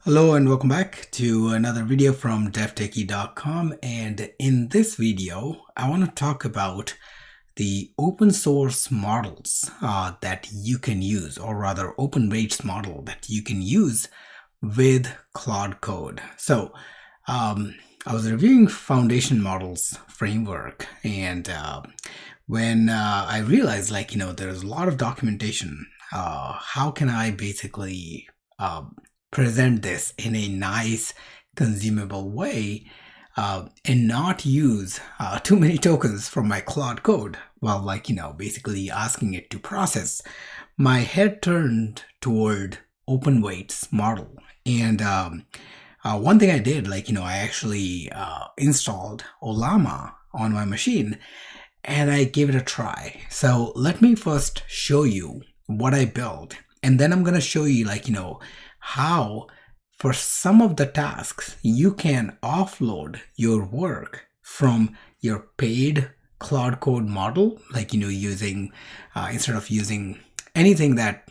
Hello and welcome back to another video from devtechie.com, and in this video I want to talk about the open source models that you can use, or rather open weights model that you can use with Claude Code. So I was reviewing foundation models framework, and when I realized there's a lot of documentation, how can I basically present this in a nice consumable way and not use too many tokens from my Claude code while basically asking it to process. My head turned toward open weights model, and one thing I did, I actually installed Ollama on my machine and I gave it a try. So let me first show you what I built, and then I'm going to show you how for some of the tasks you can offload your work from your paid Claude Code model, using instead of using anything that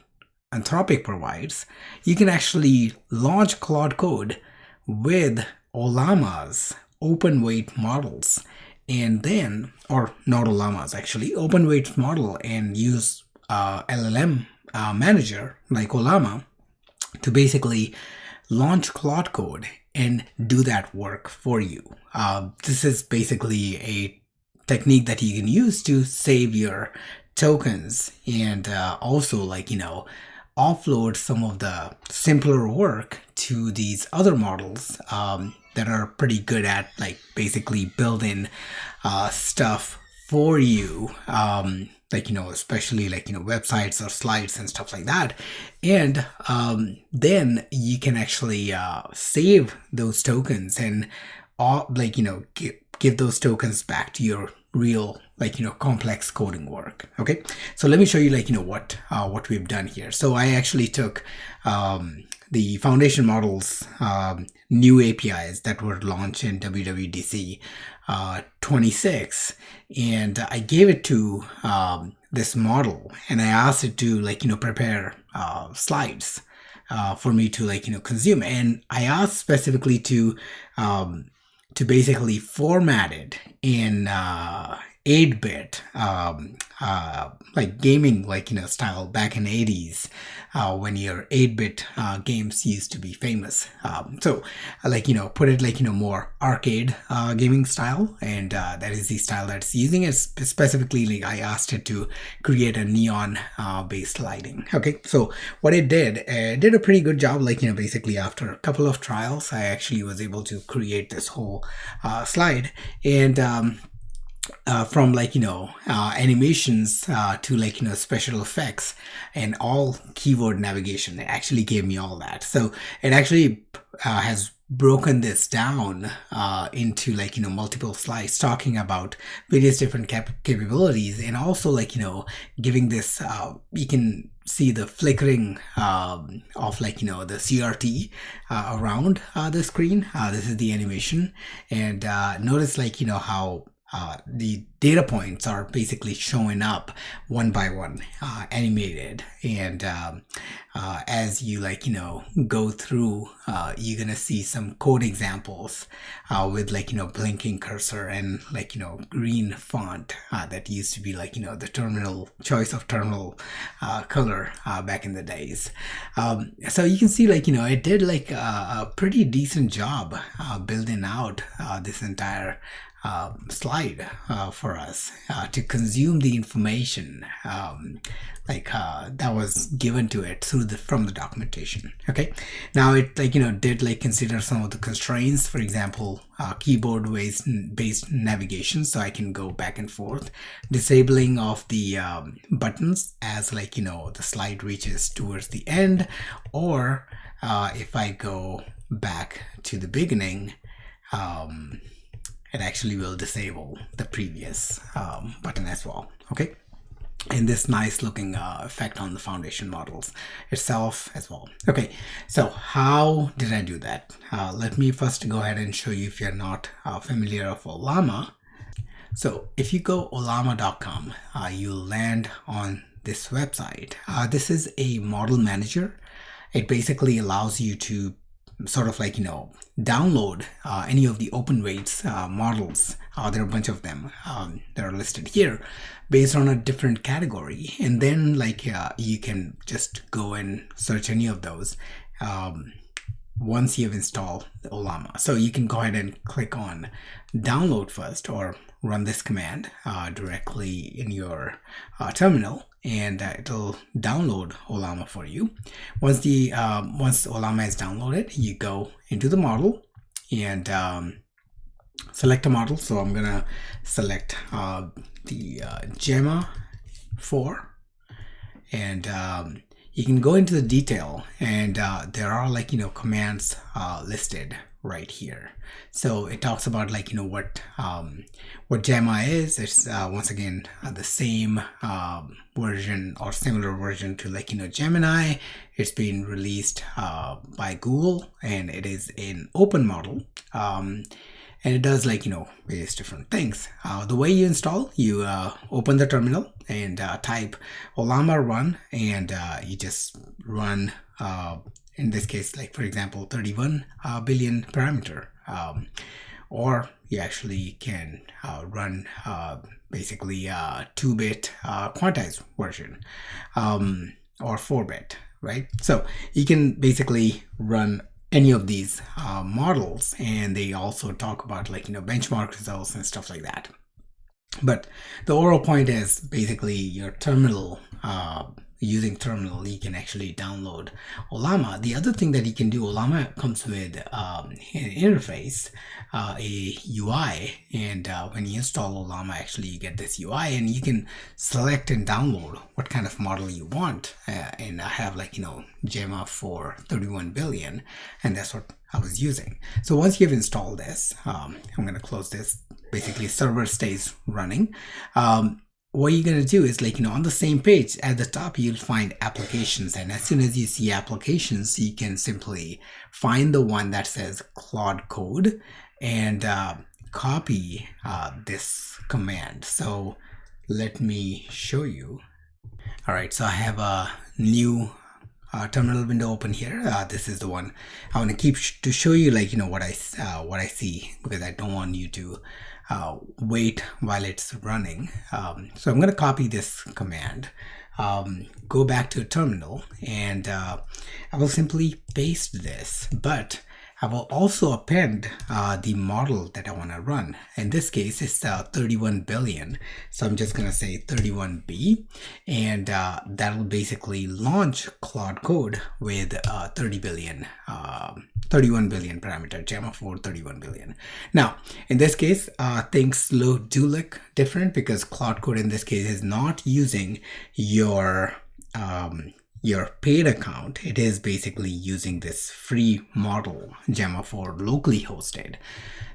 Anthropic provides, you can actually launch Claude Code with Ollama's open weight models, and then, or not Ollama's actually, open weight model, and use LLM manager like Ollama to basically launch Claude Code and do that work for you. This is basically a technique that you can use to save your tokens and also offload some of the simpler work to these other models that are pretty good at basically building stuff for you, especially websites or slides and stuff like that. And then you can actually save those tokens and give those tokens back to your real complex coding work. Okay, so let me show you what we've done here. So I actually took the foundation models new APIs that were launched in WWDC 26, and I gave it to this model, and I asked it to prepare slides for me to consume, and I asked specifically to basically format it in 8-bit gaming style back in 80s when your 8-bit games used to be famous. So put it more arcade gaming style, and that is the style that's using it. Specifically, I asked it to create a neon based lighting. Okay, so what it did a pretty good job. Basically after a couple of trials, I actually was able to create this whole slide, and from animations to special effects and all keyword navigation. It actually gave me all that. So it actually has broken this down into multiple slides talking about various different capabilities, and also giving this you can see the flickering of the CRT around the screen. This is the animation, and notice how the data points are basically showing up one by one, animated, and as you go through, you're gonna see some code examples with blinking cursor and green font that used to be the terminal choice of terminal color back in the days. So you can see it did a pretty decent job building out this entire slide for us to consume the information that was given to it from the documentation. Okay, now it did consider some of the constraints. For example, keyboard based navigation, so I can go back and forth, disabling of the buttons as the slide reaches towards the end, or if I go back to the beginning, it actually will disable the previous button as well. Okay, and this nice looking effect on the foundation models itself as well. Okay, so how did I do that? Let me first go ahead and show you, if you're not familiar with Ollama. So if you go ollama.com, you'll land on this website. This is a model manager. It basically allows you to sort of like, download any of the open weights models. There are a bunch of them that are listed here based on a different category. And then like you can just go and search any of those once you've installed the Ollama. So you can go ahead and click on download first, or run this command directly in your terminal, and it'll download Ollama for you. Once Ollama is downloaded, you go into the model and select a model. So I'm gonna select the Gemma 4, and you can go into the detail, and there are like commands listed right here. So it talks about like what Gemma is. It's once again the same version or similar version to like Gemini. It's been released by Google, and it is an open model. And it does like various different things. The way you install, you open the terminal and type Ollama run, and you just run in this case, like for example 31 billion parameter, or you actually can run basically 2-bit quantized version, or 4-bit, right? So you can basically run any of these models, and they also talk about like benchmark results and stuff like that. But the overall point is basically your terminal, using terminal, you can actually download Ollama. The other thing that you can do, Ollama comes with an interface, a UI, and when you install Ollama, actually you get this UI, and you can select and download what kind of model you want. And I have like Gemma for 31 billion, and that's what I was using. So once you've installed this, I'm going to close this. Basically server stays running. What you're going to do is like on the same page at the top, you'll find applications, and as soon as you see applications, you can simply find the one that says Claude Code and copy this command. So let me show you. All right, so I have a new terminal window open here. This is the one I want to keep to show you like what I see, because I don't want you to wait while it's running. So I'm going to copy this command, go back to a terminal, and I will simply paste this, but I will also append the model that I want to run. In this case, it's 31 billion. So I'm just going to say 31B, and that'll basically launch Claude Code with 31 billion parameter, Gemma for 31 billion. Now, in this case, things do look different, because Claude Code in this case is not using your paid account. It is basically using this free model, Gemma 4 locally hosted.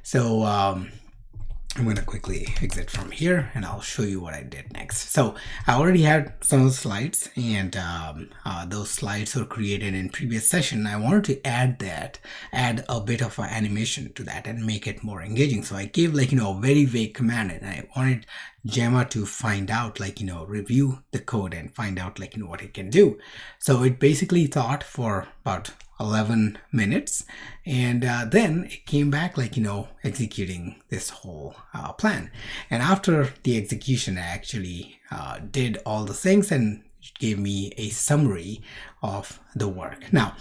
So I'm going to quickly exit from here, and I'll show you what I did next. So I already had some of the slides, and those slides were created in previous session. I wanted to add a bit of an animation to that and make it more engaging. So I gave like a very vague command, and I wanted Gemma to find out like review the code and find out like what it can do. So it basically thought for about 11 minutes, and then it came back like executing this whole plan. And after the execution, I actually did all the things, and it gave me a summary of the work. Now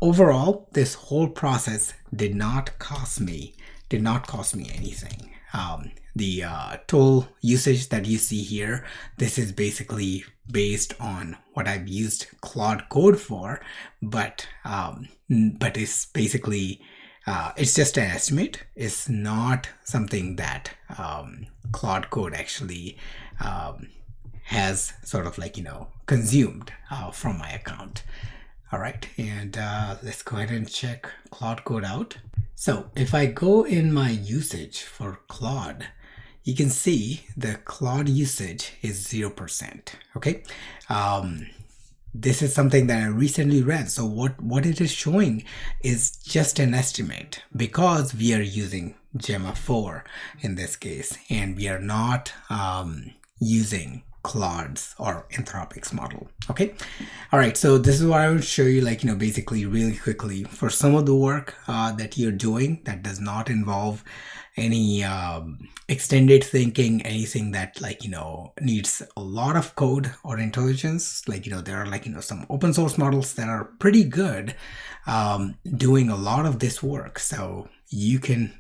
overall, this whole process did not cost me anything. The tool usage that you see here, this is basically based on what I've used Claude Code for, but it's basically it's just an estimate. It's not something that Claude Code actually has sort of like consumed from my account. All right, and let's go ahead and check Claude Code out. So if I go in my usage for Claude, you can see the Claude usage is 0%. Okay, this is something that I recently read. So what it is showing is just an estimate, because we are using Gemma 4 in this case, and we are not using Claude's or Anthropic's model. Okay. All right. So this is what I would show you, like, basically really quickly for some of the work that you're doing that does not involve any extended thinking, anything that, like, needs a lot of code or intelligence. Like, there are, like, some open source models that are pretty good doing a lot of this work. So you can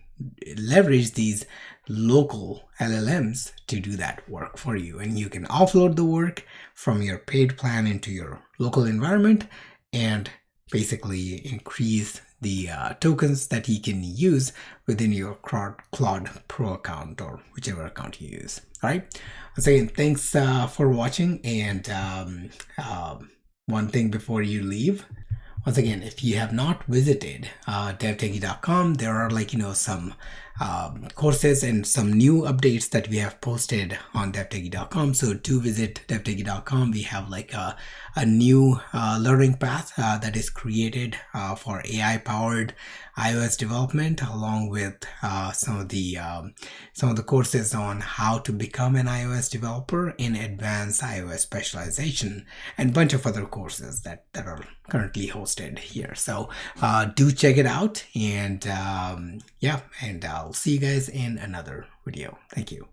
leverage these local LLMs to do that work for you, and you can offload the work from your paid plan into your local environment and basically increase the tokens that you can use within your Claude Pro account or whichever account you use. All right. Once again, thanks for watching. And one thing before you leave. Once again, if you have not visited devtechie.com, there are, like, some courses and some new updates that we have posted on devtechie.com. So to visit devtechie.com, we have like a new learning path that is created for AI powered iOS development, along with some of the courses on how to become an iOS developer in advanced iOS specialization, and a bunch of other courses that are currently hosted here. So do check it out, and yeah, and I'll see you guys in another video. Thank you.